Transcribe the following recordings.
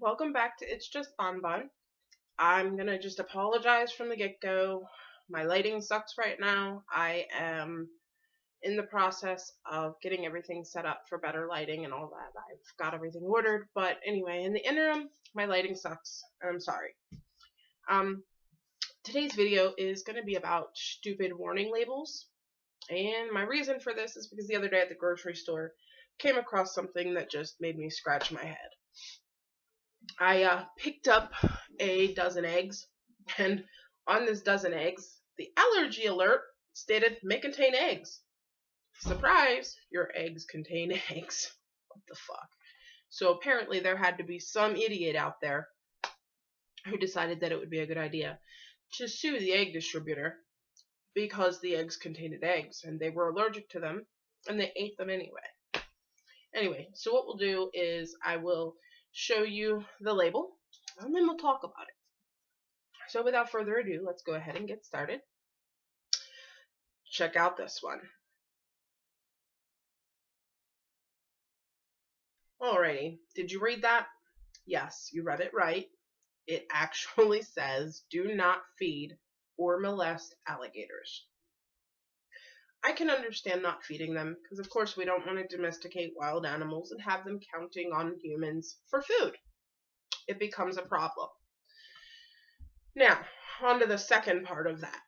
welcome back to It's Just Bonbon. I'm gonna just apologize from the get-go. My lighting sucks right now. I am in the process of getting everything set up for better lighting and all that. I've got everything ordered, but anyway, in the interim, my lighting sucks, and I'm sorry. Today's video is gonna be about stupid warning labels, and my reason for this is because the other day at the grocery store, came across something that just made me scratch my head. I picked up a dozen eggs, and on this dozen eggs, the allergy alert stated may contain eggs. Surprise, your eggs contain eggs. What the fuck? So apparently there had to be some idiot out there who decided that it would be a good idea to sue the egg distributor because the eggs contained eggs and they were allergic to them and they ate them anyway. Anyway, so what we'll do is I will show you the label and then we'll talk about it. So without further ado, let's go ahead and get started. Check out this one. Alrighty, did you read that? Yes, you read it right. It actually says, do not feed or molest alligators. I can understand not feeding them, because of course we don't want to domesticate wild animals and have them counting on humans for food. It becomes a problem. Now, on to the second part of that.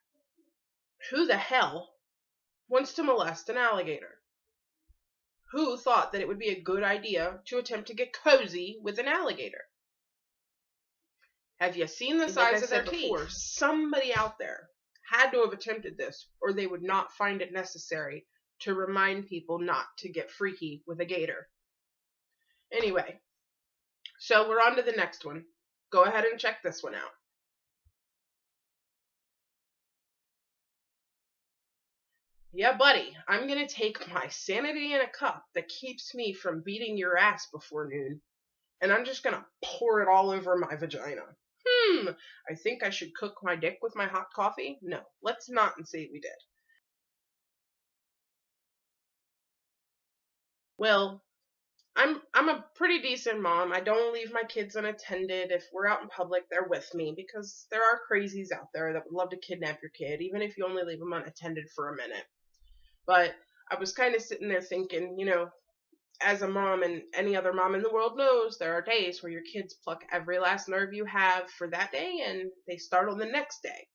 Who the hell wants to molest an alligator? Who thought that it would be a good idea to attempt to get cozy with an alligator? Have you seen the size of their teeth? Somebody out there had to have attempted this, or they would not find it necessary to remind people not to get freaky with a gator. Anyway, so we're on to the next one. Go ahead and check this one out. Yeah, buddy, I'm gonna take my sanity in a cup that keeps me from beating your ass before noon, and I'm just gonna pour it all over my vagina. I think I should cook my dick with my hot coffee? No, let's not and say we did. Well, I'm a pretty decent mom. I don't leave my kids unattended. If we're out in public, they're with me because there are crazies out there that would love to kidnap your kid, even if you only leave them unattended for a minute. But I was kind of sitting there thinking, as a mom and any other mom in the world knows, there are days where your kids pluck every last nerve you have for that day and they start on the next day.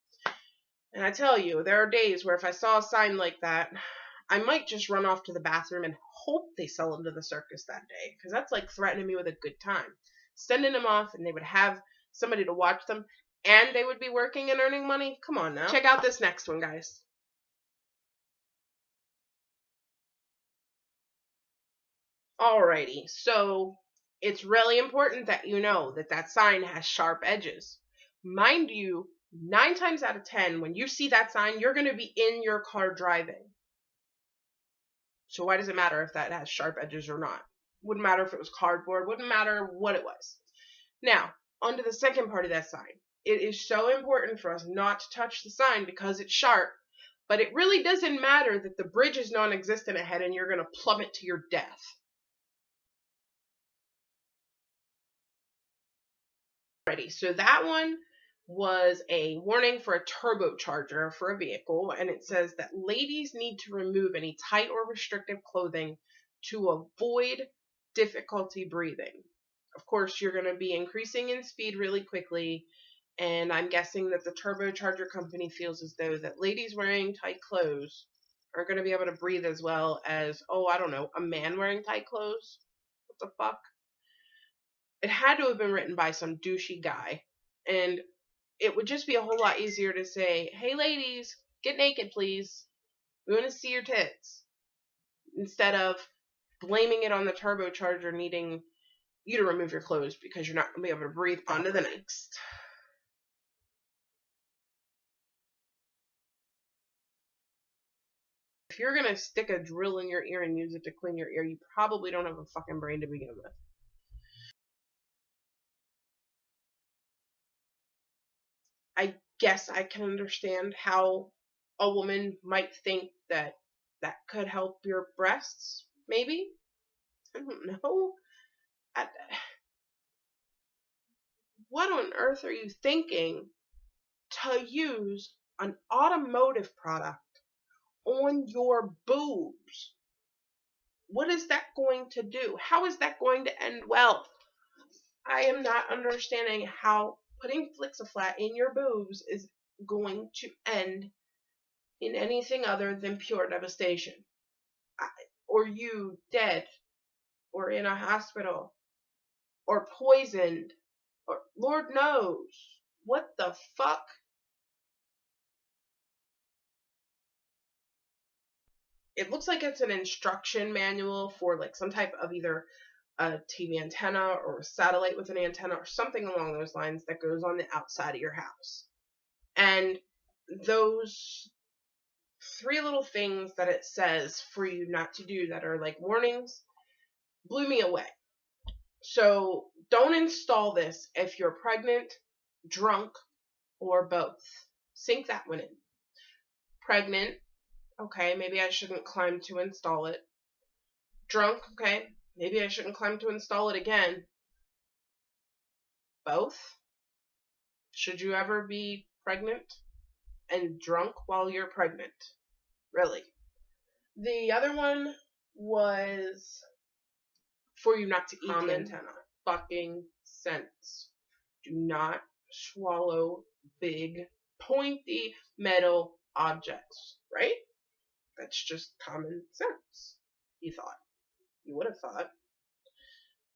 And I tell you, there are days where if I saw a sign like that, I might just run off to the bathroom and hope they sell them to the circus that day, because that's like threatening me with a good time. Sending them off and they would have somebody to watch them and they would be working and earning money. Come on now. Check out this next one, guys. Alrighty, so it's really important that you know that that sign has sharp edges. Mind you, 9 times out of 10, when you see that sign, you're going to be in your car driving. So why does it matter if that has sharp edges or not? Wouldn't matter if it was cardboard, wouldn't matter what it was. Now, on to the second part of that sign. It is so important for us not to touch the sign because it's sharp, but it really doesn't matter that the bridge is non-existent ahead and you're going to plummet to your death. Alrighty, so that one was a warning for a turbocharger for a vehicle, and it says that ladies need to remove any tight or restrictive clothing to avoid difficulty breathing. Of course, you're going to be increasing in speed really quickly, and I'm guessing that the turbocharger company feels as though that ladies wearing tight clothes are going to be able to breathe as well as, I don't know, a man wearing tight clothes? What the fuck? It had to have been written by some douchey guy, and it would just be a whole lot easier to say, hey ladies, get naked please. We want to see your tits. Instead of blaming it on the turbocharger needing you to remove your clothes because you're not going to be able to breathe. On to the next. If you're going to stick a drill in your ear and use it to clean your ear, you probably don't have a fucking brain to begin with. I guess I can understand how a woman might think that that could help your breasts, maybe? I don't know. what on earth are you thinking to use an automotive product on your boobs? What is that going to do? How is that going to end well? I am not understanding how putting Flixaflat in your boobs is going to end in anything other than pure devastation. Or you dead, or in a hospital, or poisoned, or Lord knows. What the fuck? It looks like it's an instruction manual for like some type of either a TV antenna or a satellite with an antenna or something along those lines that goes on the outside of your house. And those 3 little things that it says for you not to do that are like warnings blew me away. So don't install this if you're pregnant, drunk, or both. Sink that one in. Pregnant, okay, maybe I shouldn't climb to install it. Drunk, okay, maybe I shouldn't climb to install it again. Both? Should you ever be pregnant and drunk while you're pregnant? Really? The other one was for you not to eat the antenna. Fucking sense. Do not swallow big, pointy metal objects, right? That's just common sense. You thought. You would have thought.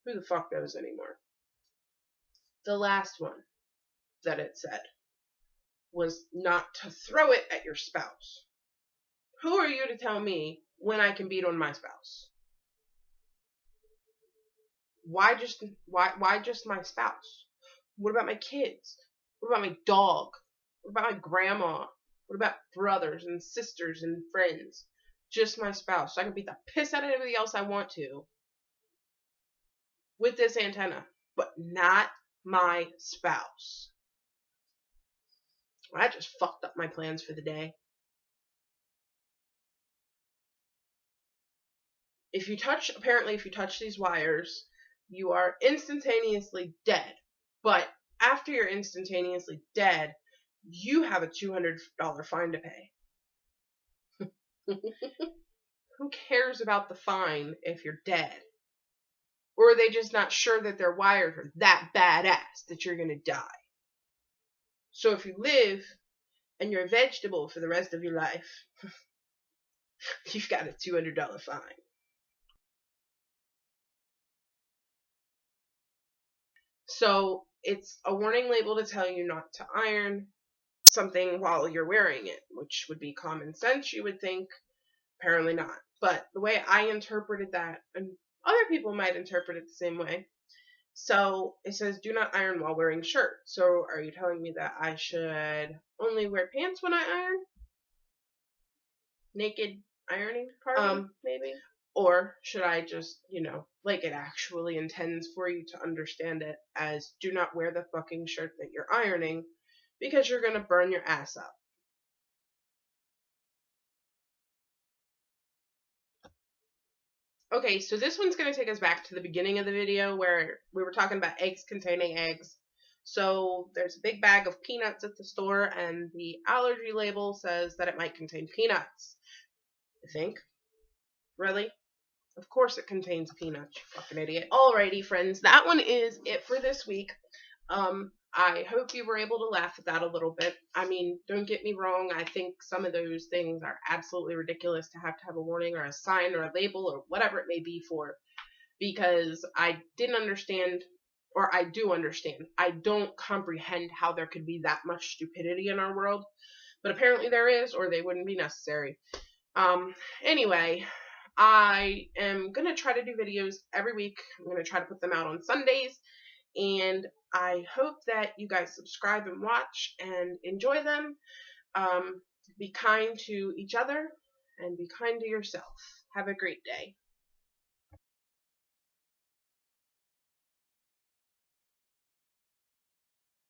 Who the fuck knows anymore? The last one that it said was not to throw it at your spouse. Who are you to tell me when I can beat on my spouse? Why just my spouse? What about my kids? What about my dog? What about my grandma? What about brothers and sisters and friends? Just my spouse. So I can beat the piss out of anybody else I want to with this antenna, but not my spouse. I just fucked up my plans for the day. If you touch these wires, you are instantaneously dead. But after you're instantaneously dead, you have a $200 fine to pay. Who cares about the fine if you're dead? Or are they just not sure that their wires are that badass that you're going to die? So if you live and you're a vegetable for the rest of your life, you've got a $200 fine. So it's a warning label to tell you not to iron something while you're wearing it, which would be common sense, you would think. Apparently not. But the way I interpreted that, and other people might interpret it the same way. So it says do not iron while wearing shirt. So are you telling me that I should only wear pants when I iron? Naked ironing party, maybe? Or should I just, like it actually intends for you to understand it as do not wear the fucking shirt that you're ironing because you're going to burn your ass up. Okay, so this one's going to take us back to the beginning of the video where we were talking about eggs containing eggs. So there's a big bag of peanuts at the store and the allergy label says that it might contain peanuts. You think? Really? Of course it contains peanuts, you fucking idiot. Alrighty, friends, that one is it for this week. I hope you were able to laugh at that a little bit. I mean, don't get me wrong, I think some of those things are absolutely ridiculous to have a warning or a sign or a label or whatever it may be for, because I didn't understand, or I do understand. I don't comprehend how there could be that much stupidity in our world, but apparently there is, or they wouldn't be necessary. Anyway, I am going to try to do videos every week. I'm going to try to put them out on Sundays, and I hope that you guys subscribe and watch and enjoy them. Be kind to each other and be kind to yourself. Have a great day.